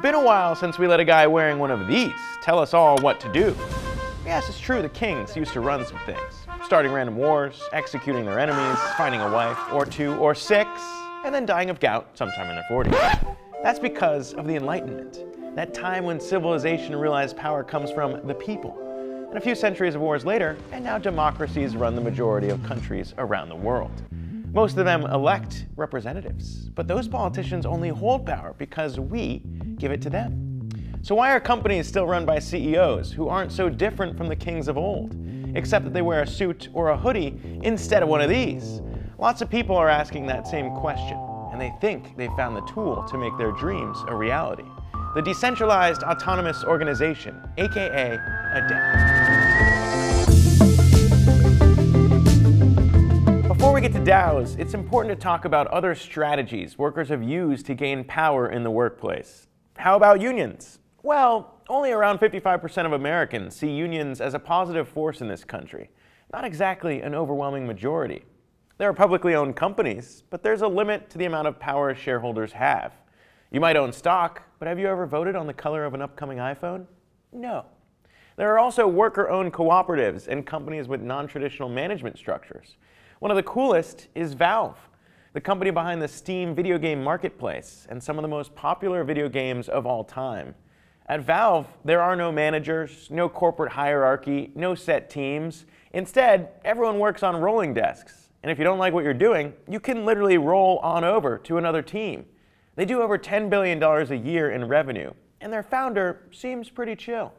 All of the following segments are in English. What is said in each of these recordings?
Been a while since we let a guy wearing one of these tell us all what to do. Yes, it's true, the kings used to run some things. Starting random wars, executing their enemies, finding a wife, or two, or six, and then dying of gout sometime in their 40s. That's because of the Enlightenment, that time when civilization realized power comes from the people. And a few centuries of wars later, and now democracies run the majority of countries around the world. Most of them elect representatives, but those politicians only hold power because we give it to them. So why are companies still run by CEOs who aren't so different from the kings of old, except that they wear a suit or a hoodie instead of one of these? Lots of people are asking that same question, and they think they've found the tool to make their dreams a reality. The Decentralized Autonomous Organization, aka a DAO. Before we get to DAOs, it's important to talk about other strategies workers have used to gain power in the workplace. How about unions? Well, only around 55% of Americans see unions as a positive force in this country. Not exactly an overwhelming majority. There are publicly owned companies, but there's a limit to the amount of power shareholders have. You might own stock, but have you ever voted on the color of an upcoming iPhone? No. There are also worker-owned cooperatives and companies with non-traditional management structures. One of the coolest is Valve, the company behind the Steam video game marketplace and some of the most popular video games of all time. At Valve, there are no managers, no corporate hierarchy, no set teams. Instead, everyone works on rolling desks. And if you don't like what you're doing, you can literally roll on over to another team. They do over $10 billion a year in revenue, and their founder seems pretty chill.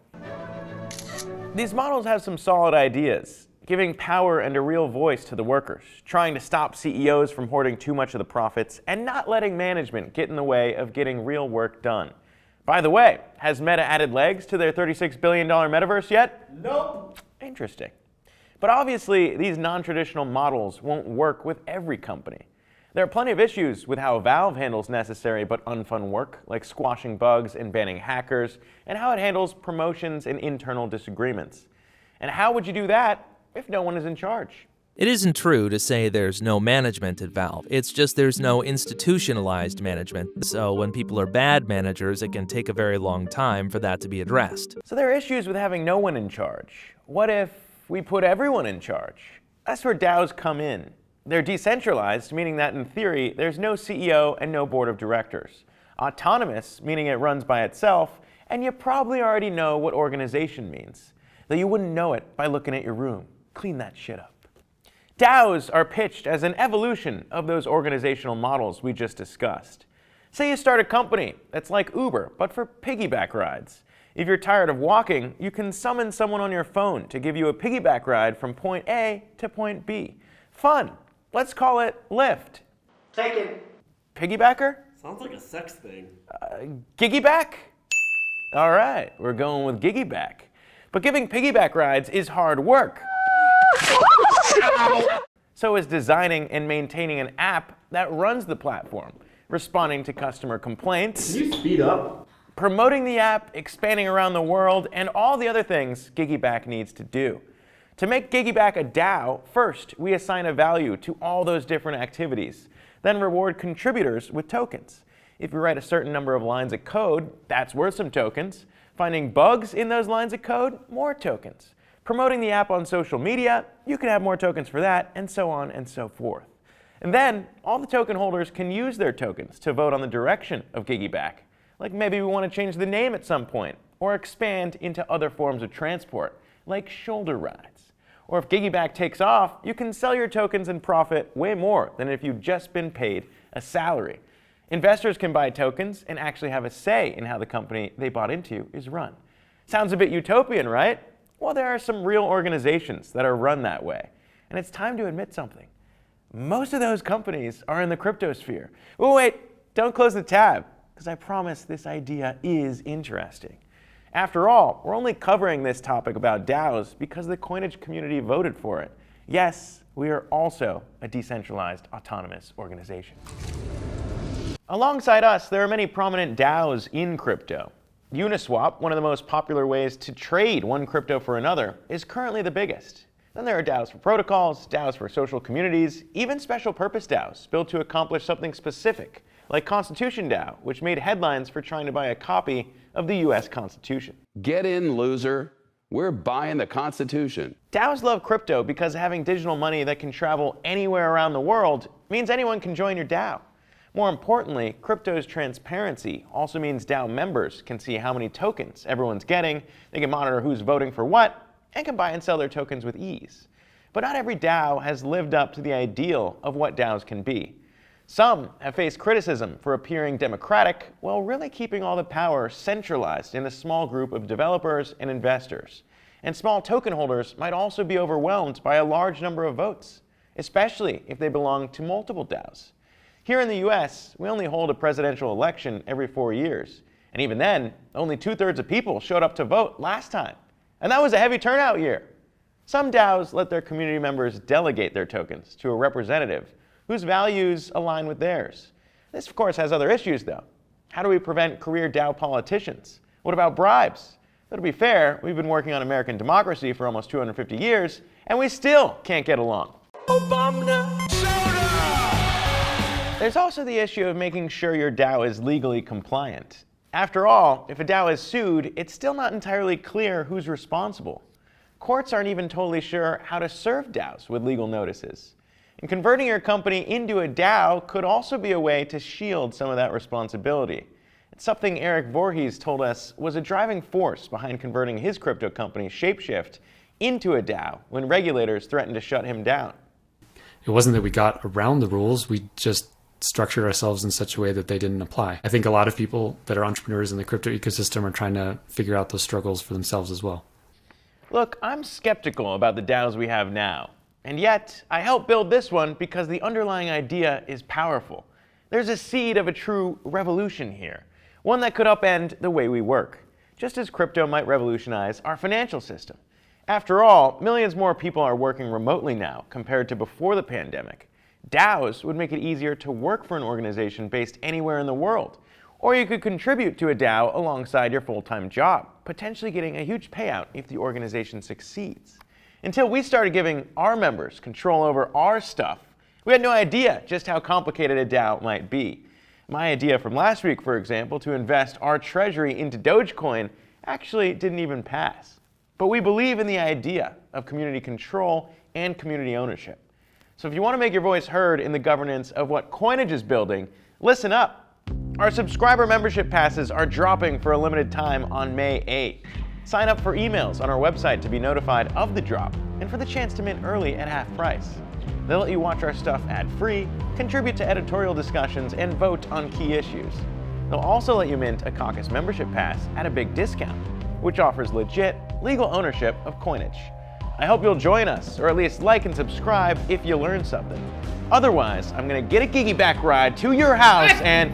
These models have some solid ideas, giving power and a real voice to the workers, trying to stop CEOs from hoarding too much of the profits, and not letting management get in the way of getting real work done. By the way, has Meta added legs to their $36 billion metaverse yet? Nope. Interesting. But obviously, these non-traditional models won't work with every company. There are plenty of issues with how Valve handles necessary but unfun work, like squashing bugs and banning hackers, and how it handles promotions and internal disagreements. And how would you do that if no one is in charge? It isn't true to say there's no management at Valve. It's just there's no institutionalized management. So when people are bad managers, it can take a very long time for that to be addressed. So there are issues with having no one in charge. What if we put everyone in charge? That's where DAOs come in. They're decentralized, meaning that in theory, there's no CEO and no board of directors. Autonomous, meaning it runs by itself, and you probably already know what organization means, though you wouldn't know it by looking at your room. Clean that shit up. DAOs are pitched as an evolution of those organizational models we just discussed. Say you start a company that's like Uber, but for piggyback rides. If you're tired of walking, you can summon someone on your phone to give you a piggyback ride from point A to point B. Fun. Let's call it Lyft. Taken. Piggybacker? Sounds like a sex thing. Giggyback? All right, we're going with Giggyback. But giving piggyback rides is hard work. So is designing and maintaining an app that runs the platform, responding to customer complaints. Can you speed up? Promoting the app, expanding around the world, and all the other things Giggyback needs to do. To make Giggyback a DAO, first we assign a value to all those different activities, then reward contributors with tokens. If you write a certain number of lines of code, that's worth some tokens. Finding bugs in those lines of code, more tokens. Promoting the app on social media, you can have more tokens for that, and so on and so forth. And then, all the token holders can use their tokens to vote on the direction of Giggyback. Like maybe we want to change the name at some point, or expand into other forms of transport, like shoulder rides. Or if Giggyback takes off, you can sell your tokens and profit way more than if you'd just been paid a salary. Investors can buy tokens and actually have a say in how the company they bought into is run. Sounds a bit utopian, right? Well, there are some real organizations that are run that way. And it's time to admit something. Most of those companies are in the cryptosphere. Oh, wait, don't close the tab, because I promise this idea is interesting. After all, we're only covering this topic about DAOs because the Coinage community voted for it. Yes, we are also a decentralized autonomous organization. Alongside us, there are many prominent DAOs in crypto. Uniswap, one of the most popular ways to trade one crypto for another, is currently the biggest. Then there are DAOs for protocols, DAOs for social communities, even special purpose DAOs built to accomplish something specific, like Constitution DAO, which made headlines for trying to buy a copy of the US Constitution. Get in, loser. We're buying the Constitution. DAOs love crypto because having digital money that can travel anywhere around the world means anyone can join your DAO. More importantly, crypto's transparency also means DAO members can see how many tokens everyone's getting, they can monitor who's voting for what, and can buy and sell their tokens with ease. But not every DAO has lived up to the ideal of what DAOs can be. Some have faced criticism for appearing democratic while really keeping all the power centralized in a small group of developers and investors. And small token holders might also be overwhelmed by a large number of votes, especially if they belong to multiple DAOs. Here in the US, we only hold a presidential election every 4 years. And even then, only 2/3 of people showed up to vote last time. And that was a heavy turnout year. Some DAOs let their community members delegate their tokens to a representative whose values align with theirs. This, of course, has other issues, though. How do we prevent career DAO politicians? What about bribes? But to be fair, we've been working on American democracy for almost 250 years, and we still can't get along. There's also the issue of making sure your DAO is legally compliant. After all, if a DAO is sued, it's still not entirely clear who's responsible. Courts aren't even totally sure how to serve DAOs with legal notices. And converting your company into a DAO could also be a way to shield some of that responsibility. It's something Eric Voorhees told us was a driving force behind converting his crypto company, Shapeshift, into a DAO when regulators threatened to shut him down. It wasn't that we got around the rules, we just structured ourselves in such a way that they didn't apply. I think a lot of people that are entrepreneurs in the crypto ecosystem are trying to figure out those struggles for themselves as well. Look, I'm skeptical about the DAOs we have now. And yet, I helped build this one because the underlying idea is powerful. There's a seed of a true revolution here, one that could upend the way we work, just as crypto might revolutionize our financial system. After all, millions more people are working remotely now compared to before the pandemic. DAOs would make it easier to work for an organization based anywhere in the world. Or you could contribute to a DAO alongside your full-time job, potentially getting a huge payout if the organization succeeds. Until we started giving our members control over our stuff, we had no idea just how complicated a DAO might be. My idea from last week, for example, to invest our treasury into Dogecoin actually didn't even pass. But we believe in the idea of community control and community ownership. So if you want to make your voice heard in the governance of what Coinage is building, listen up. Our subscriber membership passes are dropping for a limited time on May 8th. Sign up for emails on our website to be notified of the drop and for the chance to mint early at half price. They'll let you watch our stuff ad-free, contribute to editorial discussions, and vote on key issues. They'll also let you mint a caucus membership pass at a big discount, which offers legit, legal ownership of Coinage. I hope you'll join us, or at least like and subscribe if you learned something. Otherwise, I'm gonna get a giggyback ride to your house and...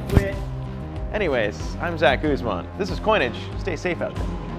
Anyways, I'm Zach Guzman. This is Coinage. Stay safe out there.